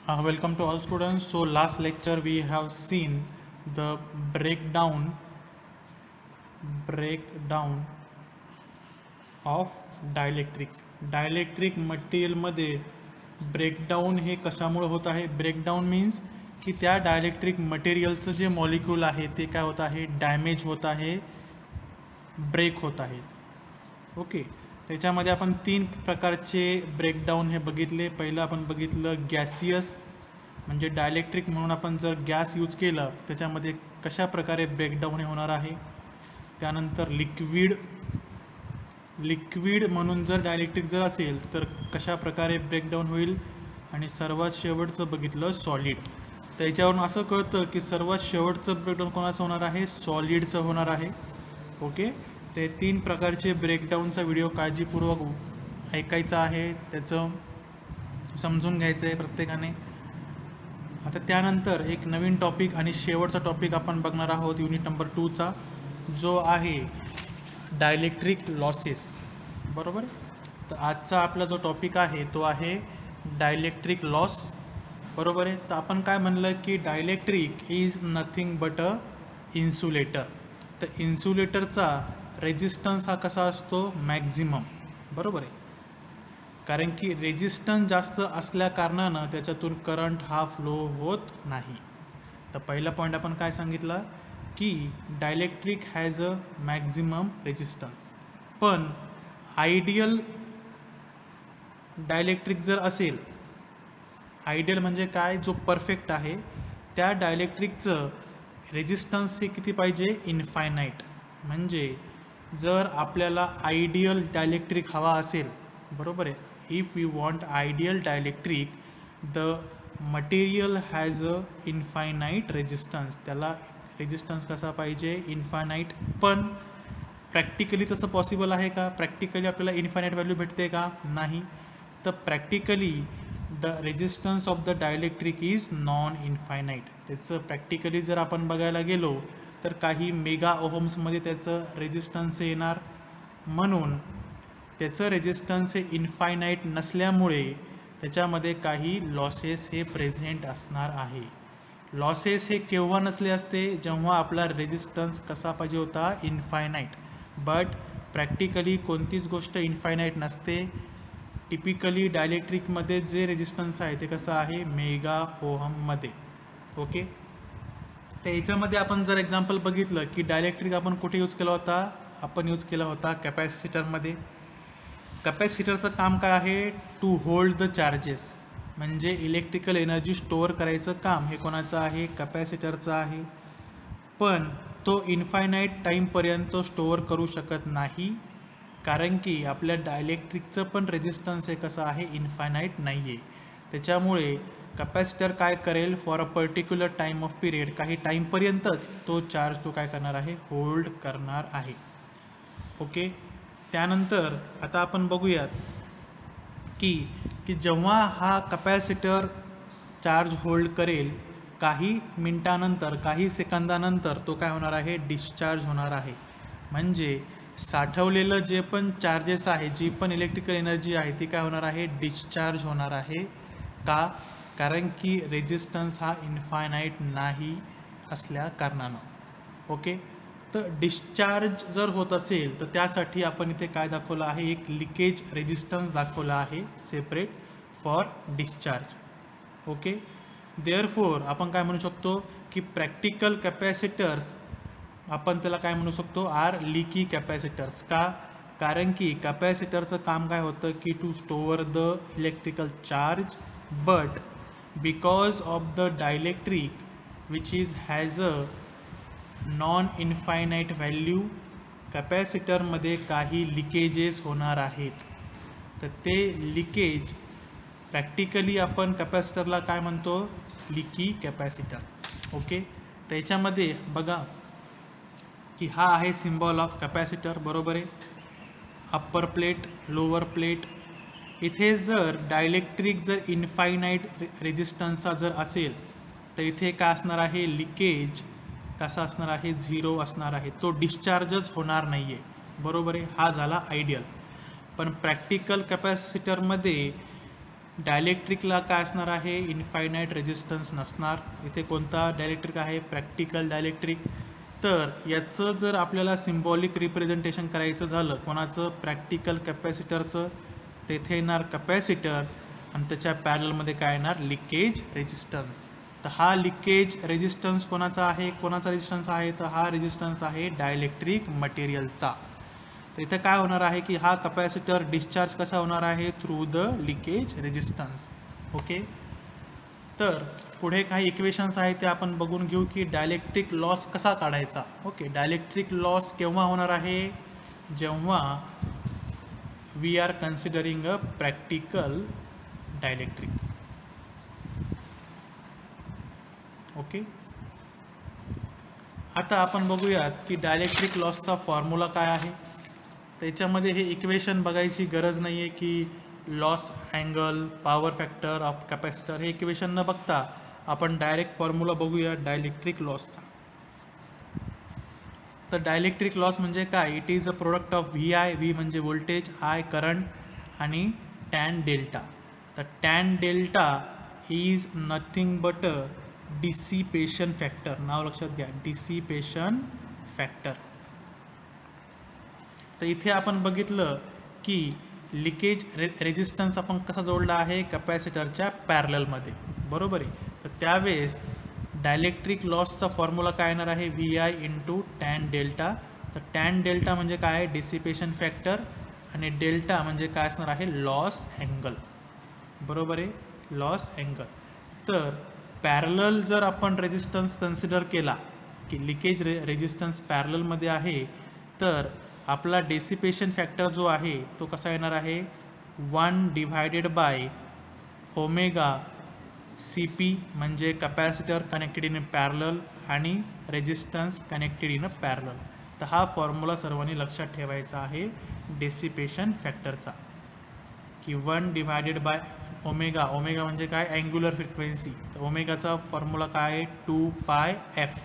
Welcome to all students. So last lecture we have seen the breakdown of dielectric मटेरियलमध्ये breakdown हे कशामुळे होत आहे. ब्रेकडाऊन मीन्स की त्या डायलेक्ट्रिक मटेरियलचं जे मॉलिक्यूल आहे ते काय होत आहे, डॅमेज होत आहे, ब्रेक होत आहे. ओके, त्याच्यामध्ये आपण 3 प्रकारचे ब्रेकडाऊन हे बघितले. पहिलं आपण बघितलं गॅसियस, म्हणजे डायलेक्ट्रिक म्हणून आपण जर गॅस यूज केला त्याच्यामध्ये कशा प्रकारे ब्रेकडाऊन हे होणार आहे. त्यानंतर लिक्विड म्हणून जर डायलेक्ट्रिक जर असेल तर कशा प्रकारे ब्रेकडाऊन होईल. आणि सर्वात शेवटचं बघितलं सॉलिड. त्याच्यावरून असं कळतं की सर्वात शेवटचं ब्रेकडाऊन कोणाचं होणार आहे, सॉलिडचं होणार आहे. ओके, ते 3 प्रकारचे ब्रेकडाऊनचा व्हिडिओ काळजीपूर्वक ऐकायचा आहे, त्याचं समजून घ्यायचं आहे प्रत्येकाने. आता त्यानंतर एक नवीन टॉपिक आणि शेवटचा टॉपिक आपण बघणार आहोत युनिट नंबर 2चा, जो आहे डायलेक्ट्रिक लॉसेस. बरोबर. तर आजचा आपला जो टॉपिक आहे तो आहे डायलेक्ट्रिक लॉस. बरोबर आहे. तर आपण काय म्हणलं की dielectric is nothing but a insulator. तर इन्सुलेटरचा रेजिस्टन्स हा कसा असतो, मॅक्झिमम. बरोबर आहे. कारण की रेजिस्टन्स जास्त असल्या कारणानं त्याच्यातून करंट हा फ्लो होत नाही. तर पहिला पॉईंट आपण काय सांगितलं की dielectric has a maximum resistance. पण आयडियल डायलेक्ट्रिक जर असेल, आयडियल म्हणजे काय, जो परफेक्ट आहे, त्या डायलेक्ट्रिकचं रेजिस्टन्स हे किती पाहिजे, इनफायनाईट. म्हणजे जर आपल्याला आयडियल डायलेक्ट्रिक हवा असेल, बरोबर आहे, if we want ideal dielectric the material has a infinite resistance. त्याला रेजिस्टन्स कसा पाहिजे, इन्फायनाईट. पण प्रॅक्टिकली तसं पॉसिबल आहे का, प्रॅक्टिकली आपल्याला इन्फायनाईट व्हॅल्यू भेटते का, नाही. तर practically the resistance of the dielectric is non infinite. त्याचं प्रॅक्टिकली जर आपण बघायला गेलो तर काही मेगा ओहम्समध्ये त्याचं रेजिस्टन्स येणार. म्हणून त्याचं रेजिस्टन्स हे इन्फायनाईट नसल्यामुळे त्याच्यामध्ये काही लॉसेस हे प्रेझेंट असणार आहे. लॉसेस हे केव्हा नसले असते, जेव्हा आपला रेजिस्टन्स कसा पाहिजे होता, इन्फायनाईट. बट प्रॅक्टिकली कोणतीच गोष्ट इन्फायनाईट नसते. टिपिकली डायलेक्ट्रिकमध्ये जे रेजिस्टन्स आहे ते कसं आहे, मेगा ओहममध्ये. ओके, तर याच्यामध्ये आपण जर एक्झाम्पल बघितलं की डायलेक्ट्रिक आपण कुठे यूज केला होता, आपण यूज केला होता कॅपॅसिटरमध्ये. कॅपॅसिटरचं काम काय आहे, टू होल्ड द चार्जेस. म्हणजे इलेक्ट्रिकल एनर्जी स्टोअर करायचं काम हे कोणाचं आहे, कॅपॅसिटरचं आहे. पण तो इन्फायनाईट टाईमपर्यंत स्टोअर करू शकत नाही, कारण की आपल्या डायलेक्ट्रिकचं पण रेजिस्टन्स हे कसं आहे, इन्फायनाईट नाही आहे. त्याच्यामुळे कॅपॅसिटर काय करेल, for a particular time off period, काही टाईमपर्यंतच तो चार्ज तो काय करणार आहे, होल्ड करणार आहे. ओके, त्यानंतर आता आपण बघूयात की जेव्हा हा कॅपॅसिटर चार्ज होल्ड करेल, काही मिनटानंतर, काही सेकंदानंतर तो काय होणार आहे, डिस्चार्ज होणार आहे. म्हणजे साठवलेलं जे पण चार्जेस आहे, जी पण इलेक्ट्रिकल एनर्जी आहे ती काय होणार आहे, डिस्चार्ज होणार आहे. का, कारण की रेजिस्टन्स हा इन्फायनाईट नाही असल्या कारणानं. ओके, तर डिस्चार्ज जर होत असेल तर त्यासाठी आपण इथे काय दाखवलं आहे, एक लिकेज रेजिस्टन्स दाखवला आहे separate for discharge. Okay, therefore आपण काय म्हणू शकतो की प्रॅक्टिकल कॅपॅसिटर्स आपण त्याला काय म्हणू शकतो, आर लिकी कॅपॅसिटर्स. का, कारण की कॅपॅसिटरचं काम काय होतं की to store the electrical charge. But because of the dielectric which is has a non infinite value, कॅपॅसिटरमध्ये काही लिकेजेस होणार आहेत. तर ते लिकेज प्रॅक्टिकली आपण कॅपॅसिटरला काय म्हणतो, लिकी कॅपॅसिटर. ओके, त्याच्यामध्ये बघा की हा आहे सिम्बॉल ऑफ कॅपॅसिटर. बरोबर आहे, अप्पर प्लेट, लोअर प्लेट. इथे जर डायलेक्ट्रिक जर इन्फायनाईट रेजिस्टन्सचा जर असेल तर इथे काय असणार आहे, लिकेज कसा असणार आहे, 0 असणार आहे. तो डिस्चार्जच होणार नाही आहे. बरोबर आहे, हा झाला आयडियल. पण प्रॅक्टिकल कॅपॅसिटरमध्ये डायलेक्ट्रिकला काय असणार आहे, इनफायनाईट रेजिस्टन्स नसणार. इथे कोणता डायलेक्ट्रिक आहे, प्रॅक्टिकल डायलेक्ट्रिक. तर याचं जर आपल्याला सिम्बॉलिक रिप्रेझेंटेशन करायचं झालं कोणाचं, प्रॅक्टिकल कॅपॅसिटरचं, तेथे येणार कॅपॅसिटर आणि त्याच्या पॅरलमध्ये काय येणार, लिकेज रेजिस्टन्स. तर हा लिकेज रेजिस्टन्स कोणाचा आहे, कोणाचा रेजिस्टन्स आहे, तर हा रेजिस्टन्स आहे डायलेक्ट्रिक मटेरियलचा. तर इथं काय होणार आहे की हा कॅपॅसिटर डिस्चार्ज कसा होणार आहे, through the leakage resistance. Okay, तर पुढे काही इक्वेशन्स आहेत ते आपण बघून घेऊ की डायलेक्ट्रिक लॉस कसा काढायचा. ओके, डायलेक्ट्रिक लॉस केव्हा होणार आहे, जेव्हा we are considering a practical dielectric. Okay, आता आपण बघूयात की डायलेक्ट्रिक लॉसचा फॉर्म्युला काय आहे. त्याच्यामध्ये हे इक्वेशन बघायची गरज नाही आहे की loss angle, power factor of capacitor, हे इक्वेशन न बघता आपण डायरेक्ट फॉर्म्युला बघूया डायलेक्ट्रिक लॉसचा. तर डायलेक्ट्रिक लॉस म्हणजे काय, it is a product of V I, V म्हणजे व्होल्टेज, आय करंट आणि टॅन डेल्टा. तर tan delta is nothing but a dissipation factor. नाव लक्षात घ्या, डिसिपेशन फॅक्टर. तर इथे आपण बघितलं की लिकेज रेजिस्टन्स आपण कसा जोडला आहे, कॅपॅसिटरच्या पॅरललमध्ये, बरोबर आहे. तर त्यावेळेस डायलेक्ट्रिक लॉसचा फॉर्म्युला काय येणार आहे, V I into tan delta. तर टॅन डेल्टा म्हणजे काय, डिसिपेशन फॅक्टर, आणि डेल्टा म्हणजे काय असणार आहे, लॉस अँगल, बरोबर आहे, लॉस अँगल. तर पॅरलल जर आपण रेजिस्टन्स कन्सिडर केला की लिकेज रेजिस्टन्स पॅरललमध्ये आहे, तर आपला डेसिपेशन फॅक्टर जो आहे तो कसा येणार आहे, 1 divided by omega C P म्हणजे कॅपॅसिटर कनेक्टेड इन पॅरलल आणि रेजिस्टन्स कनेक्टेड इन पॅरलल. तर हा फॉर्म्युला सर्वांनी लक्षात ठेवायचा आहे डेसिपेशन फॅक्टरचा, की 1 डिवायडेड बाय ओमेगा. ओमेगा म्हणजे काय, अँग्युलर फ्रिक्वेन्सी. तर ओमेगाचा फॉर्म्युला काय आहे, 2 pi F,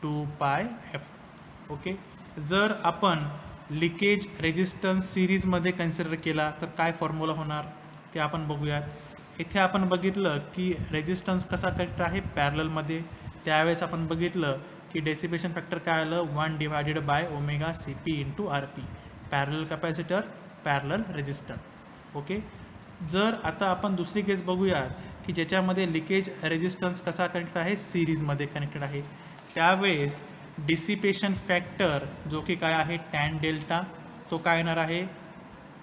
2 pi F. Okay, जर आपण लिकेज रेजिस्टन्स सिरीजमध्ये कन्सिडर केला तर काय फॉर्म्युला होणार ते आपण बघूयात. इथे आपण बघितलं की रेजिस्टन्स कसा कनेक्ट आहे, पॅरललमध्ये. त्यावेळेस आपण बघितलं की डेसिपेशन फॅक्टर काय आलं, 1 divided by omega C P into R P, parallel capacitor, parallel resistor. Okay, जर आता आपण दुसरी केस बघूयात की ज्याच्यामध्ये लिकेज रेजिस्टन्स कसा कनेक्ट आहे, सिरीजमध्ये कनेक्टेड आहे. त्यावेळेस डिसिपेशन फॅक्टर जो की काय आहे, टॅन डेल्टा, तो काय येणार आहे,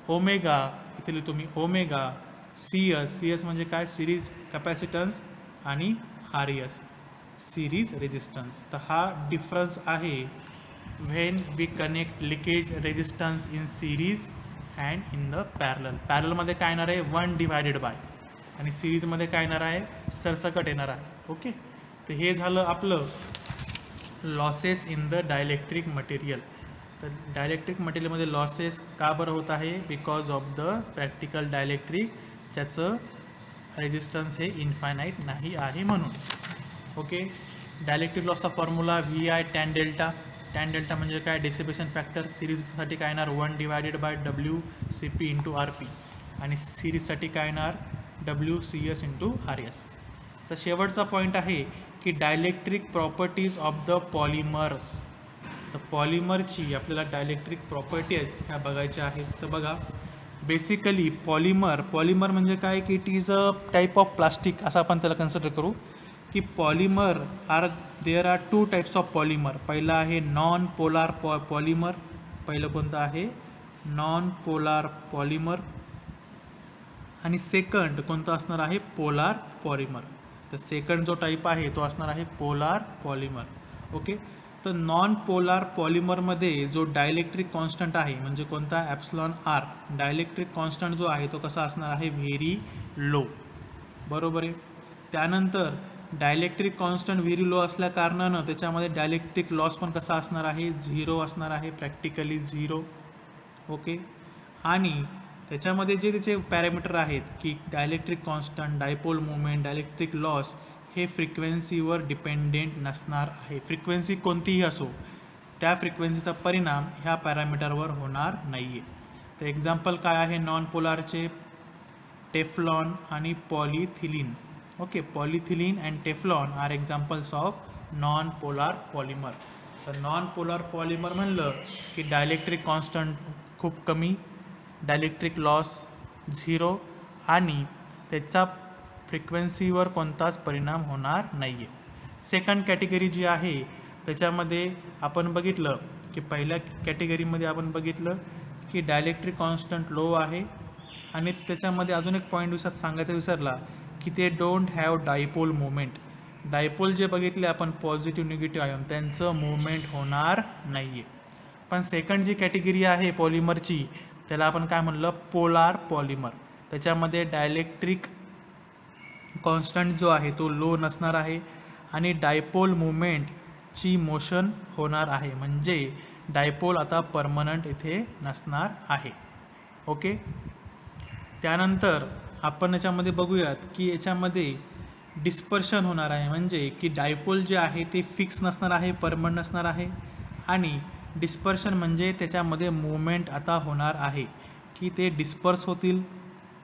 ओमेगा, इथे लिहितो मी omega C S. C S म्हणजे काय, सिरीज कॅपॅसिटन्स, आणि आर एस सिरीज रेजिस्टन्स. तर हा डिफरन्स आहे when we connect leakage resistance in series and in the parallel. पॅरललमध्ये काय येणार आहे, 1 डिवायडेड बाय, आणि सिरीजमध्ये काय येणार आहे, सरसकट येणार आहे. ओके, तर हे झालं आपलं losses in the dielectric material. तर डायलेक्ट्रिक मटेरियलमध्ये लॉसेस का बरं होत आहे, because of the practical dielectric, ज्याचं रेजिस्टन्स हे इन्फायनाईट नाही आहे म्हणून. ओके, डायलेक्ट्रिक लॉसचा formula V I tan delta. Tan delta म्हणजे काय, डिसिपेशन फॅक्टर. सिरीजसाठी काय येणार, 1 divided by W C P into R P, आणि सिरीजसाठी काय येणार, W C S into R S. तर शेवटचा पॉईंट आहे की dielectric properties of the polymers. तर पॉलिमरची आपल्याला डायलेक्ट्रिक प्रॉपर्टीज ह्या बघायच्या आहेत. तर बघा, बेसिकली पॉलिमर म्हणजे काय की it is a type of plastic, असं आपण त्याला कन्सिडर करू की polymer there are 2 types of polymer. पहिला आहे नॉन पोलार पॉलिमर. पहिलं कोणतं आहे, नॉन पोलार पॉलिमर, आणि सेकंड कोणतं असणार आहे, पोलार पॉलिमर. तर सेकंड जो टाईप आहे तो असणार आहे पोलार पॉलिमर. ओके, तर नॉन पोलार पॉलिमरमध्ये जो डायलेक्ट्रिक कॉन्स्टंट आहे म्हणजे कोणता, ॲप्सिलॉन आर. डायलेक्ट्रिक कॉन्स्टंट जो आहे तो कसा असणार आहे, व्हेरी लो, बरोबर आहे. त्यानंतर डायलेक्ट्रिक कॉन्स्टंट व्हेरी लो असल्या कारणानं त्याच्यामध्ये डायलेक्ट्रिक लॉस पण कसा असणार आहे, 0 असणार आहे, प्रॅक्टिकली 0. ओके, आणि त्याच्यामध्ये जे त्याचे पॅरामीटर आहेत की dielectric constant, dipole moment, dielectric loss, हे फ्रिक्वेन्सीवर डिपेंडेंट नसणार आहे. फ्रिक्वेन्सी कोणतीही असो, त्या फ्रिक्वेन्सीचा परिणाम ह्या पॅरामीटरवर होणार नाही आहे. तर एक्झाम्पल काय आहे नॉन पोलारचे, टेफ्लॉन आणि polyethylene. Okay, polyethylene and Teflon are examples of non polar polymer. तर नॉन पोलार पॉलिमर म्हणलं की डायलेक्ट्रिक कॉन्स्टंट खूप कमी, डायलेक्ट्रिक लॉस 0 आणि त्याचा फ्रिक्वेन्सीवर कोणताच परिणाम होणार नाही आहे. सेकंड कॅटेगरी जी आहे त्याच्यामध्ये आपण बघितलं की पहिल्या कॅटेगरीमध्ये आपण बघितलं की डायलेक्ट्रिक कॉन्स्टंट लो आहे आणि त्याच्यामध्ये अजून एक पॉईंट सांगायचा विसरला की ते don't have dipole movement. Dipole जे बघितले आपण पॉझिटिव्ह निगेटिव्ह आयन त्यांचं मुवमेंट होणार नाही आहे. पण सेकंड जी कॅटेगरी आहे पॉलिमरची त्याला आपण काय म्हणलं, पोलार पॉलिमर. त्याच्यामध्ये डायलेक्ट्रिक कॉन्स्टंट जो आहे तो लो नसणार आहे आणि डायपोल मुवमेंटची मोशन होणार आहे, म्हणजे डायपोल आता परमनंट इथे नसणार आहे. ओके, त्यानंतर आपण याच्यामध्ये बघूयात की याच्यामध्ये डिस्पर्शन होणार आहे, म्हणजे की डायपोल जे आहे ते फिक्स नसणार आहे, परमनंट नसणार आहे. आणि डिस्पर्शन म्हणजे त्याच्यामध्ये मूवमेंट आता होणार आहे की ते डिस्पर्स होतील.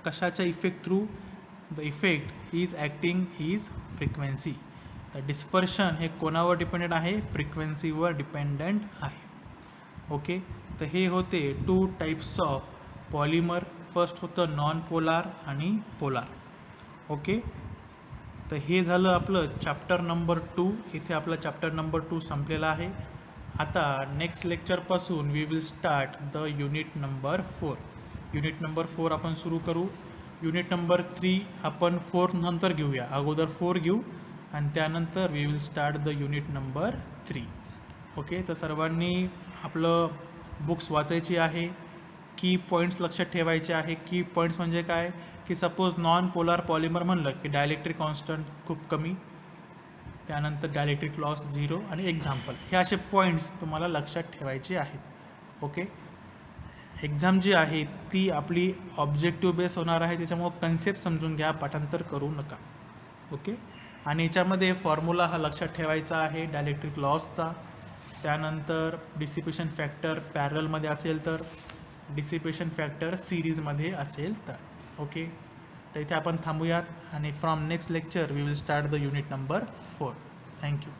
कशाच्या effect through? The effect is acting is frequency. तर डिस्पर्शन हे कोणावर डिपेंडेंट आहे? फ्रिक्वेन्सीवर डिपेंडंट आहे. ओके, तर हे होते 2 टाईप्स ऑफ पॉलिमर. फर्स्ट होतं नॉन पोलार आणि पोलार. ओके, तर हे झालं आपलं चॅप्टर नंबर 2. इथे आपला चॅप्टर नंबर 2 संपलेला आहे. आता नेक्स्ट लेक्चरपासून we will start the unit number 4. Unit number 4 आपण सुरू करू. युनिट नंबर 3 आपण 4 नंतर घेऊया, अगोदर 4 घेऊ आणि त्यानंतर we will start the unit number 3. Okay, तर सर्वांनी आपलं बुक्स वाचायची आहे. की पॉईंट्स लक्षात ठेवायचे आहे. की पॉईंट्स म्हणजे काय की सपोज नॉन पोलार पॉलिमर म्हणलं की डायलेक्ट्रिक कॉन्स्टंट खूप कमी, त्यानंतर डायलेक्ट्रिक लॉस 0 आणि एक्झाम्पल. हे असे पॉईंट्स तुम्हाला लक्षात ठेवायचे आहेत. ओके, एक्झाम जी आहे ती आपली ऑब्जेक्टिव्ह बेस होणार आहे, त्याच्यामुळं कन्सेप्ट समजून घ्या, पाठांतर करू नका. ओके, आणि याच्यामध्ये फॉर्म्युला हा लक्षात ठेवायचा आहे डायलेक्ट्रिक लॉसचा. त्यानंतर डिसिपेशन फॅक्टर पॅरलमध्ये असेल तर, डिसिपेशन फॅक्टर सिरीजमध्ये असेल तर. ओके, तर इथे आपण थांबूयात आणि from next lecture we will start the unit number 4. Thank you.